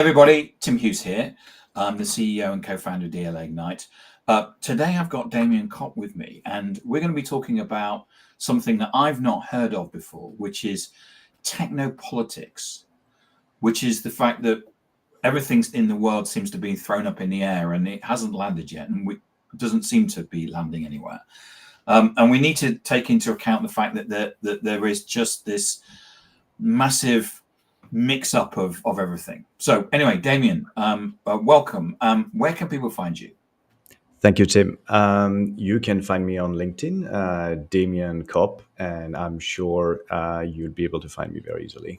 Everybody, Tim Hughes here. I'm the CEO and co-founder of DLA Ignite. Today I've got Damien Kopp with me, and we're going to be talking about something that I've not heard of before, which is technopolitics, which is the fact that everything in the world seems to be thrown up in the air and it hasn't landed yet, and it doesn't seem to be landing anywhere. And we need to take into account the fact that there is just this massive mix up of everything. So anyway, Damien, welcome. Where can people find you? Thank you, Tim. You can find me on LinkedIn, Damien Kopp, and I'm sure you'll be able to find me very easily.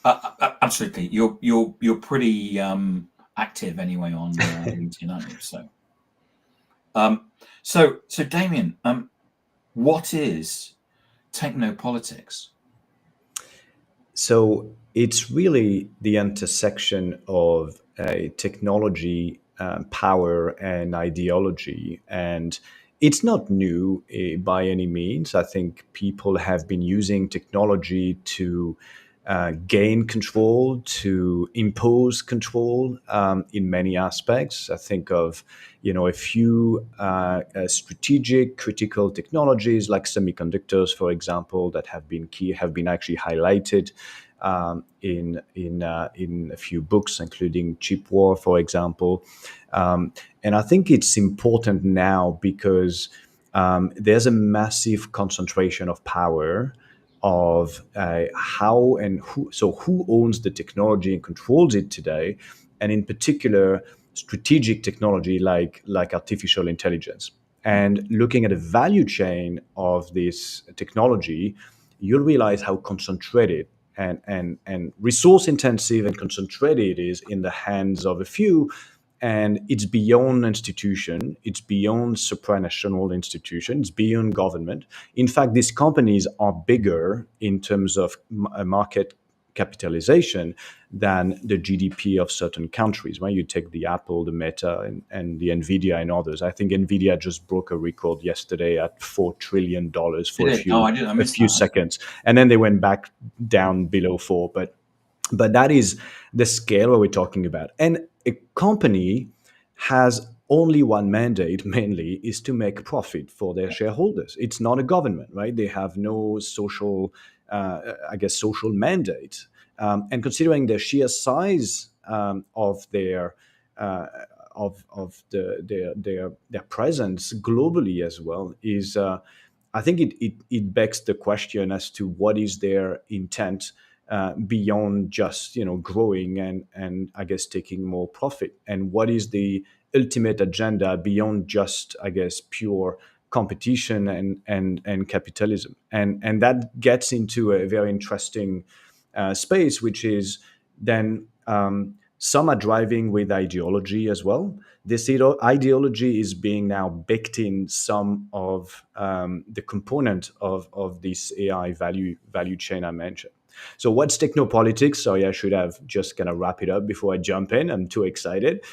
Absolutely, you're pretty active anyway on LinkedIn, aren't you? So Damien, what is technopolitics? So it's really the intersection of technology, power, and ideology. And it's not new by any means. I think people have been using technology to gain control, to impose control in many aspects. I think of, a few strategic, critical technologies like semiconductors, for example, that have been key, have been actually highlighted in a few books, including Chip War, for example. And I think it's important now because there's a massive concentration of power of how and who. So who owns the technology and controls it today, and in particular, strategic technology like artificial intelligence. And looking at the value chain of this technology, you'll realize how concentrated and resource intensive and concentrated it is in the hands of a few. And it's beyond institution, it's beyond supranational institution, it's beyond government. In fact, these companies are bigger in terms of market capitalization than the GDP of certain countries. When you take the Apple, the Meta, and the Nvidia and others, I think Nvidia just broke a record yesterday at $4 trillion for a few seconds, and then they went back down below four. But that is the scale we're talking about. And a company has only one mandate, mainly, is to make profit for their shareholders. It's not a government, right? They have no social, social mandate. And considering the sheer size of their their presence globally as well, is I think it begs the question as to what is their intent beyond just growing and I guess taking more profit, and what is the ultimate agenda beyond just pure competition and capitalism, and that gets into a very interesting space, which is then some are driving with ideology as well. This ideology is being now baked in some of the component of this AI value chain I mentioned. So what's technopolitics? Sorry, I should have just kind of wrap it up before I jump in. I'm too excited.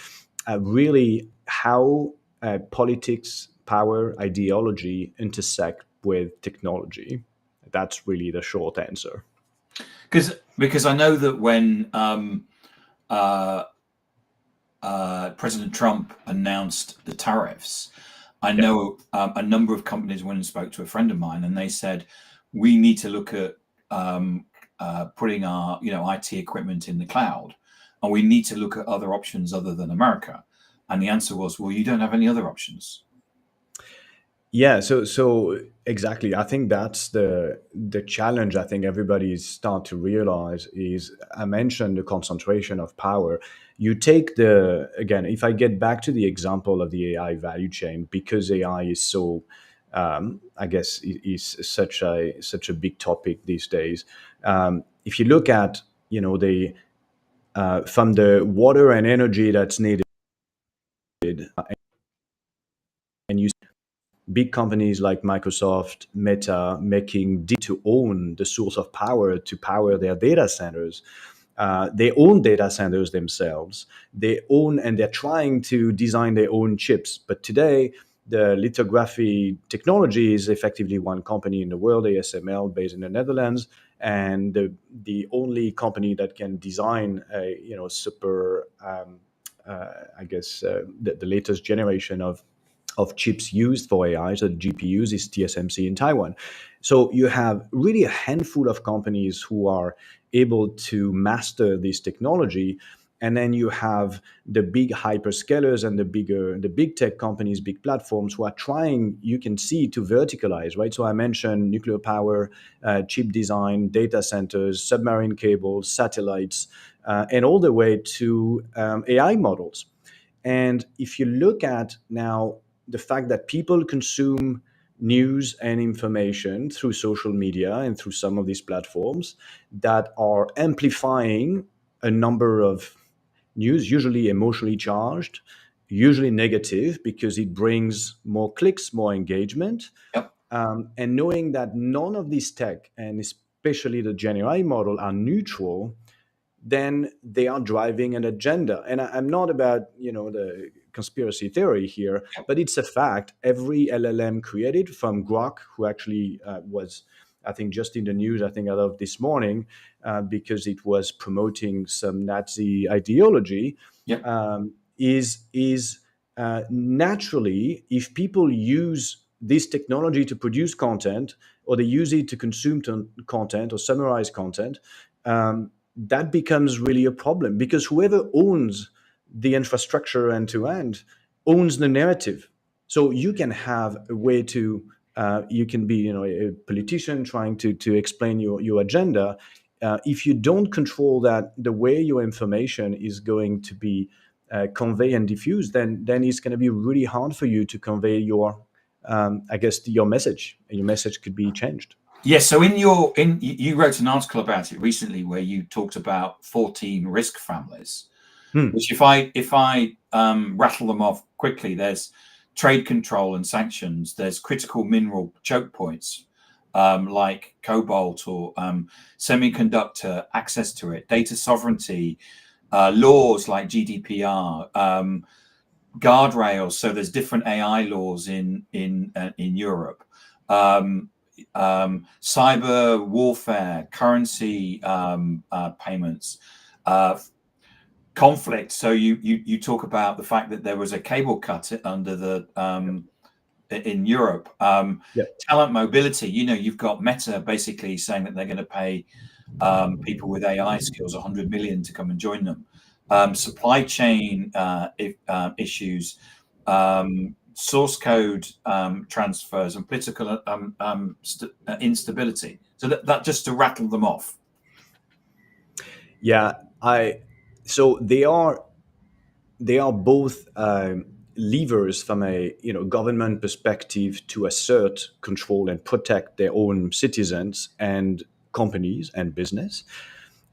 Really, how politics, power, ideology intersect with technology. That's really the short answer. Because I know that when President Trump announced the tariffs, I know a number of companies went and spoke to a friend of mine, and they said, we need to look at putting our IT equipment in the cloud, and we need to look at other options other than America. And the answer was, well, you don't have any other options. Yeah, so exactly. I think that's the challenge. I think everybody's start to realize is, I mentioned the concentration of power. You take again, if I get back to the example of the AI value chain, because AI is so is such a big topic these days. If you look at the from the water and energy that's needed, and you big companies like Microsoft, Meta, making to own the source of power to power their data centers. They own data centers themselves. They own, and they're trying to design their own chips. But today, the lithography technology is effectively one company in the world, ASML, based in the Netherlands, and the only company that can design a super the latest generation of chips used for AI, so GPUs, is TSMC in Taiwan. So you have really a handful of companies who are able to master this technology, and then you have the big hyperscalers and the big tech companies, big platforms who are trying, you can see, to verticalize, right? So I mentioned nuclear power, chip design, data centers, submarine cables, satellites, and all the way to AI models. And if you look at now the fact that people consume news and information through social media and through some of these platforms that are amplifying a number of news, usually emotionally charged, usually negative, because it brings more clicks, more engagement. Yep. And knowing that none of these tech, and especially the Gen AI model, are neutral, then they are driving an agenda. And I'm not about the conspiracy theory here, but it's a fact. Every LLM created, from Grok, who actually was, I think, just in the news, I think, out of this morning, because it was promoting some Nazi ideology, Yep. is naturally, if people use this technology to produce content, or they use it to consume content or summarize content, that becomes really a problem, because whoever owns the infrastructure end to end owns the narrative. So you can have a way to you can be a politician trying to explain your agenda. If you don't control that, the way your information is going to be conveyed and diffused, then it's going to be really hard for you to convey your your message, and your message could be changed. Yes. So you wrote an article about it recently where you talked about 14 risk families, Hmm. which if I rattle them off quickly, there's trade control and sanctions. There's critical mineral choke points, like cobalt or semiconductor access to it, data sovereignty, laws like GDPR, guardrails. So there's different AI laws in Europe. Um, Cyber warfare, currency payments, conflict. So you talk about the fact that there was a cable cut under the in Europe. Yeah. Talent mobility. You've got Meta basically saying that they're going to pay people with AI skills 100 million to come and join them. Supply chain issues, source code transfers, and political instability. So that just to rattle them off. Yeah, I so they are both levers from a government perspective to assert control and protect their own citizens and companies and business.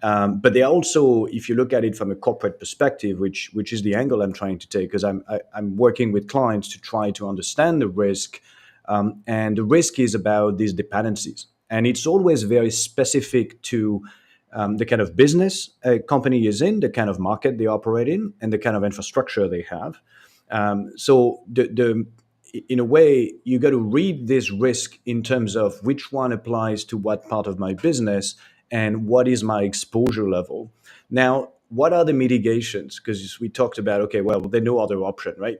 But they are also, if you look at it from a corporate perspective, which is the angle I'm trying to take, because I'm working with clients to try to understand the risk, and the risk is about these dependencies, and it's always very specific to the kind of business a company is in, the kind of market they operate in, and the kind of infrastructure they have. So in a way, you got to read this risk in terms of which one applies to what part of my business and what is my exposure level. Now, what are the mitigations? Because we talked about, okay, well, there's no other option, right?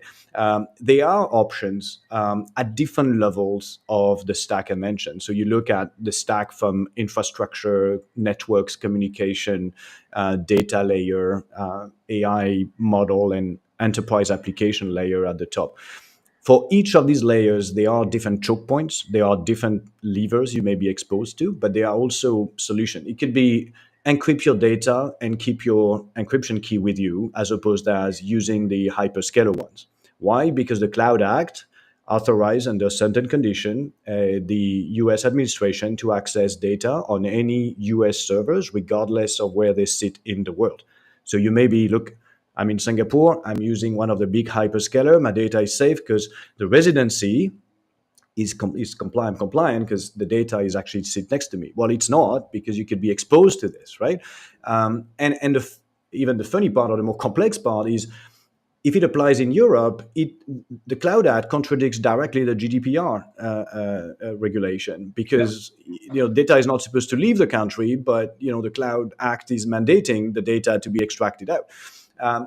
There are options at different levels of the stack I mentioned. So you look at the stack from infrastructure, networks, communication, data layer, AI model, and enterprise application layer at the top. For each of these layers, there are different choke points. There are different levers you may be exposed to, but there are also solutions. It could be encrypt your data and keep your encryption key with you, as opposed as using the hyperscaler ones. Why? Because the Cloud Act authorized, under certain condition, the U.S. administration to access data on any U.S. servers, regardless of where they sit in the world. So you may be, look, I'm in Singapore, I'm using one of the big hyperscaler, my data is safe because the residency is compliant because the data is actually sit next to me. Well, it's not, because you could be exposed to this, right? And even the funny part, or the more complex part, is if it applies in Europe, the Cloud Act contradicts directly the GDPR regulation, because data is not supposed to leave the country, but the Cloud Act is mandating the data to be extracted out.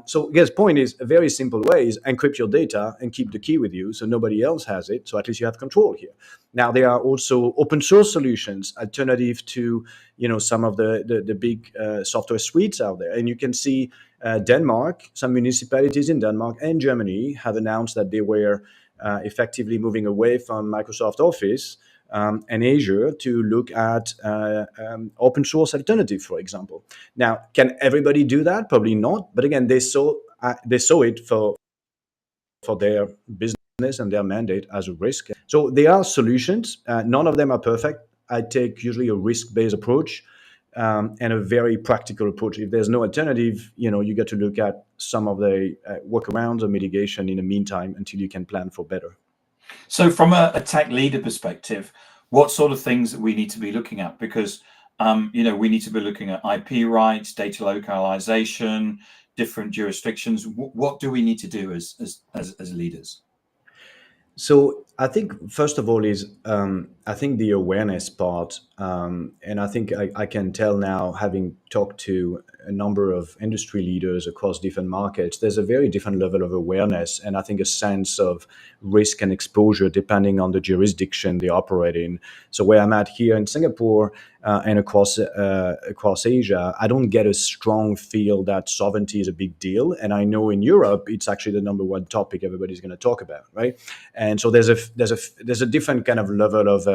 So Guy's point is a very simple way is encrypt your data and keep the key with you so nobody else has it. So at least you have control here. Now there are also open source solutions, alternative to some of the big software suites out there. And you can see Denmark, some municipalities in Denmark and Germany have announced that they were effectively moving away from Microsoft Office and Azure to look at open source alternative, for example. Now, can everybody do that? Probably not. But again, they saw it for their business and their mandate as a risk. So there are solutions. None of them are perfect. I take usually a risk-based approach and a very practical approach. If there's no alternative, you get to look at some of the workarounds or mitigation in the meantime until you can plan for better. So from a tech leader perspective, what sort of things that we need to be looking at? Because, we need to be looking at IP rights, data localization, different jurisdictions. What do we need to do as leaders? So I think first of all is I think the awareness part, and I think I can tell now, having talked to a number of industry leaders across different markets, there's a very different level of awareness, and I think a sense of risk and exposure depending on the jurisdiction they operate in. So where I'm at here in Singapore and across Asia, I don't get a strong feel that sovereignty is a big deal, and I know in Europe it's actually the number one topic everybody's going to talk about, right? And so there's a different kind of level of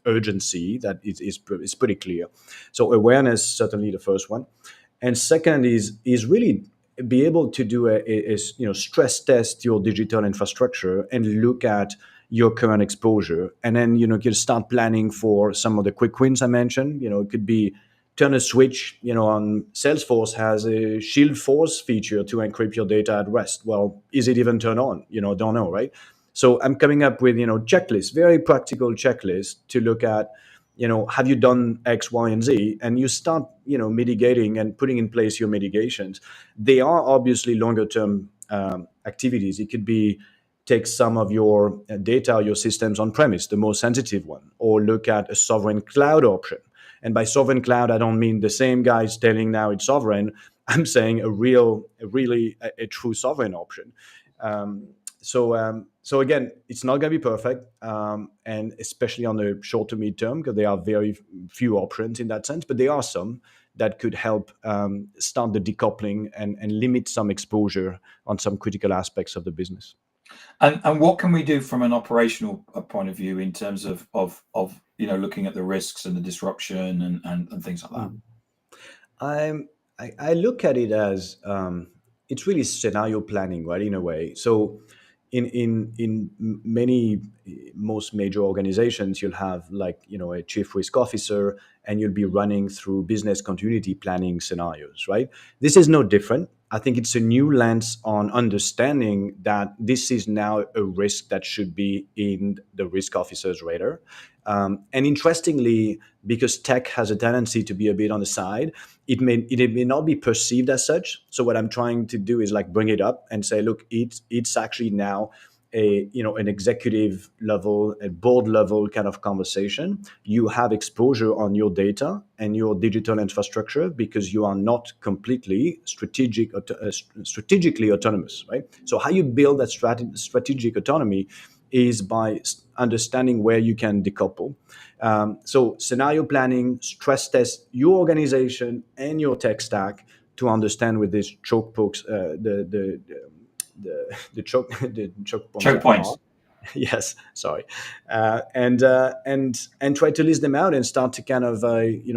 urgency that is pretty clear. So awareness certainly the first one, and second is really be able to do a stress test your digital infrastructure and look at your current exposure, and then you can start planning for some of the quick wins I mentioned. It could be turn a switch. On Salesforce has a Shield Force feature to encrypt your data at rest. Well, is it even turned on? Don't know, right? So I'm coming up with checklists, very practical checklists to look at. Have you done X, Y, and Z? And you start mitigating and putting in place your mitigations. They are obviously longer term activities. It could be take some of your data, your systems on premise, the most sensitive one, or look at a sovereign cloud option. And by sovereign cloud, I don't mean the same guys telling now it's sovereign. I'm saying a true sovereign option. So again, it's not going to be perfect, and especially on the short to mid term, because there are very few options in that sense, but there are some that could help start the decoupling and limit some exposure on some critical aspects of the business. And what can we do from an operational point of view in terms of looking at the risks and the disruption and things like that? I look at it as it's really scenario planning, right? In a way, so in most major organizations, you'll have a chief risk officer, and you'll be running through business continuity planning scenarios, right? This is no different. I think it's a new lens on understanding that this is now a risk that should be in the risk officer's radar. And interestingly, because tech has a tendency to be a bit on the side, it may not be perceived as such. So what I'm trying to do is bring it up and say, look, it's actually now an executive level, a board level kind of conversation. You have exposure on your data and your digital infrastructure because you are not completely strategically autonomous, right? So how you build that strategic autonomy is by understanding where you can decouple. So scenario planning, stress test your organization and your tech stack to understand with these choke points, the choke points. Yes, sorry, and try to list them out and start to kind of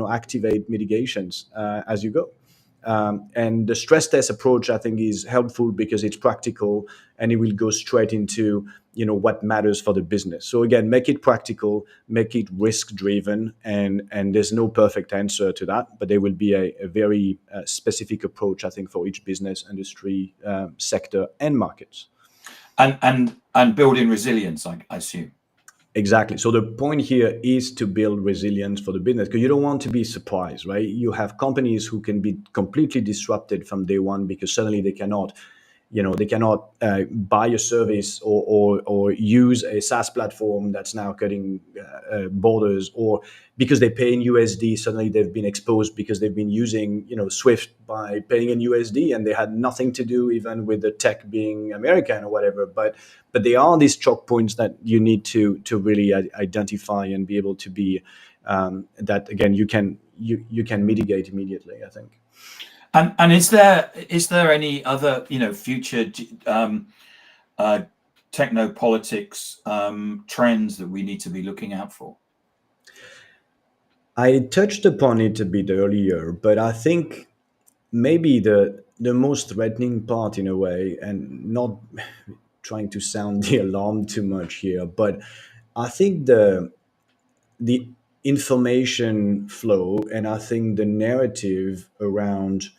activate mitigations as you go. And the stress test approach, I think, is helpful because it's practical and it will go straight into what matters for the business. So again, make it practical, make it risk driven, and there's no perfect answer to that, but there will be a very specific approach, I think, for each business, industry, sector, and markets. And building resilience, I assume. Exactly. So the point here is to build resilience for the business, because you don't want to be surprised, right? You have companies who can be completely disrupted from day one because suddenly they cannot they cannot buy a service or use a SaaS platform that's now cutting borders, or because they pay in USD, suddenly they've been exposed because they've been using Swift by paying in USD, and they had nothing to do even with the tech being American or whatever. But there are these choke points that you need to really identify and be able to be that again you can mitigate immediately, I think. And is there any other future technopolitics trends that we need to be looking out for? I touched upon it a bit earlier, but I think maybe the most threatening part in a way, and not trying to sound the alarm too much here, but I think the information flow, and I think the narrative around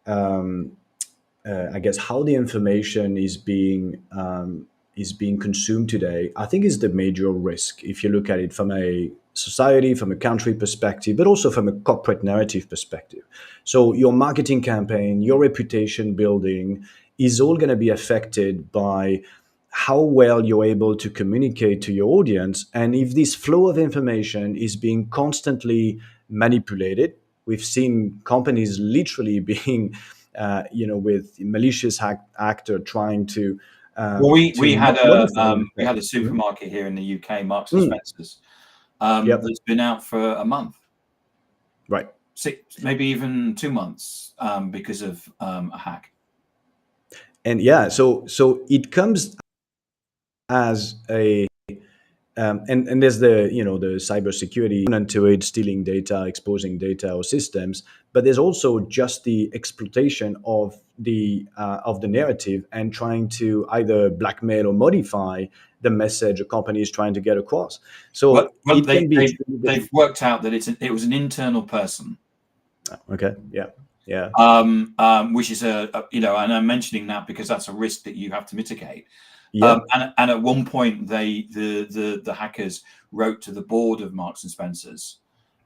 I guess how the information is being consumed today, I think is the major risk if you look at it from a society, from a country perspective, but also from a corporate narrative perspective. So your marketing campaign, your reputation building is all going to be affected by how well you're able to communicate to your audience. And if this flow of information is being constantly manipulated, we've seen companies literally being with malicious actor trying to Well, we had modify a supermarket here in the UK, Marks and Mm. Spencers, Yep. that's been out for a month, Right. 6, maybe even 2 months, because of a hack. And yeah, so it comes as a and there's the cybersecurity component to it, stealing data, exposing data or systems, but there's also just the exploitation of the narrative and trying to either blackmail or modify the message a company is trying to get across. So Well, it can be extremely they've worked out that it was an internal person. Okay. Yeah. Yeah. Which is and I'm mentioning that because that's a risk that you have to mitigate. Yeah. And at one point, the hackers wrote to the board of Marks and Spencers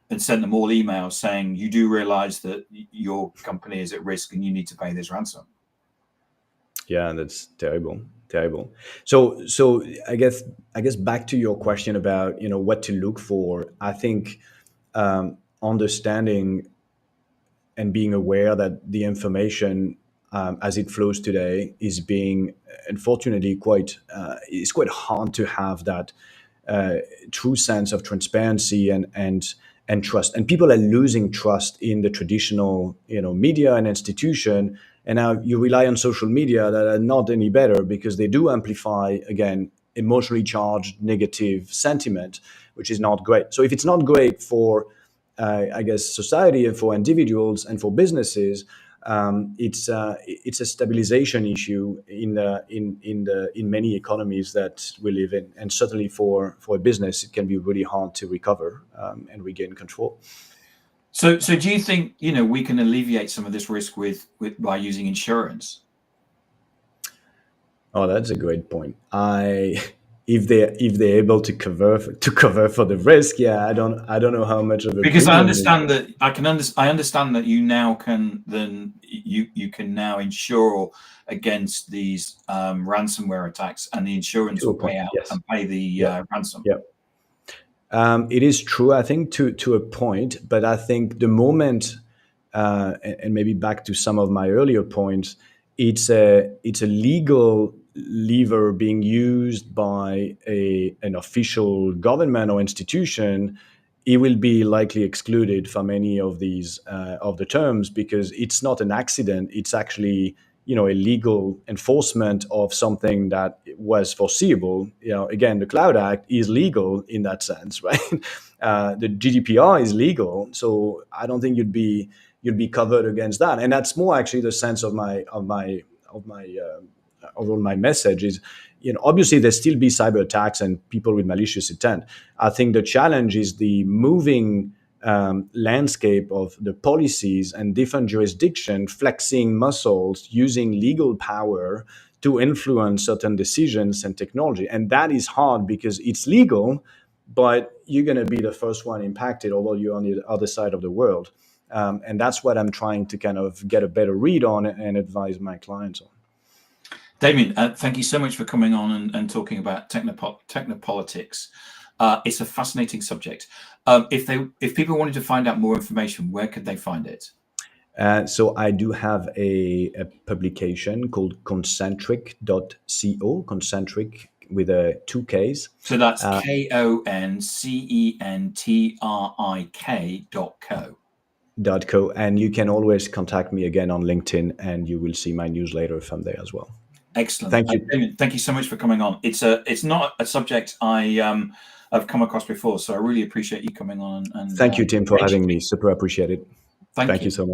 and sent them all emails saying, "You do realize that your company is at risk and you need to pay this ransom." Yeah, that's terrible. Terrible. So I guess back to your question about what to look for. I think understanding and being aware that the information as it flows today is being unfortunately quite it's quite hard to have that true sense of transparency and trust, and people are losing trust in the traditional media and institution, and now you rely on social media that are not any better because they do amplify again emotionally charged negative sentiment, which is not great. So if it's not great for I guess society and for individuals and for businesses, it's a stabilization issue in many economies that we live in, and certainly for a business, it can be really hard to recover and regain control. So do you think we can alleviate some of this risk by using insurance? Oh, that's a great point. If they're able to cover for the risk, yeah, I don't know how much of a Because I premium understand that I understand that you can now insure against these ransomware attacks, and the insurance to a will point. pay out Yes. and pay the Yeah. ransom. Yeah. It is true, I think, to a point, but I think the moment, and maybe back to some of my earlier points, it's a legal lever being used by an official government or institution. It will be likely excluded from any of these of the terms because it's not an accident. It's actually a legal enforcement of something that was foreseeable. Again, the Cloud Act is legal in that sense, right? The GDPR is legal, so I don't think you'd be covered against that. And that's more actually the sense of my overall my message is, obviously there still be cyber attacks and people with malicious intent. I think the challenge is the moving landscape of the policies and different jurisdictions flexing muscles using legal power to influence certain decisions and technology. And that is hard because it's legal, but you're going to be the first one impacted, although you're on the other side of the world. And that's what I'm trying to kind of get a better read on and advise my clients on. Damien, thank you so much for coming on and talking about Technopolitics. It's a fascinating subject. If people wanted to find out more information, where could they find it? So I do have a publication called concentric.co, concentric with two Ks. So that's KONCENTRIK.co. .co, and you can always contact me again on LinkedIn, and you will see my newsletter from there as well. Excellent. Thank you. Damien, thank you so much for coming on. It's not a subject I've come across before, so I really appreciate you coming on. And Thank you, Tim, for having me. Super appreciate it. Thank you so much.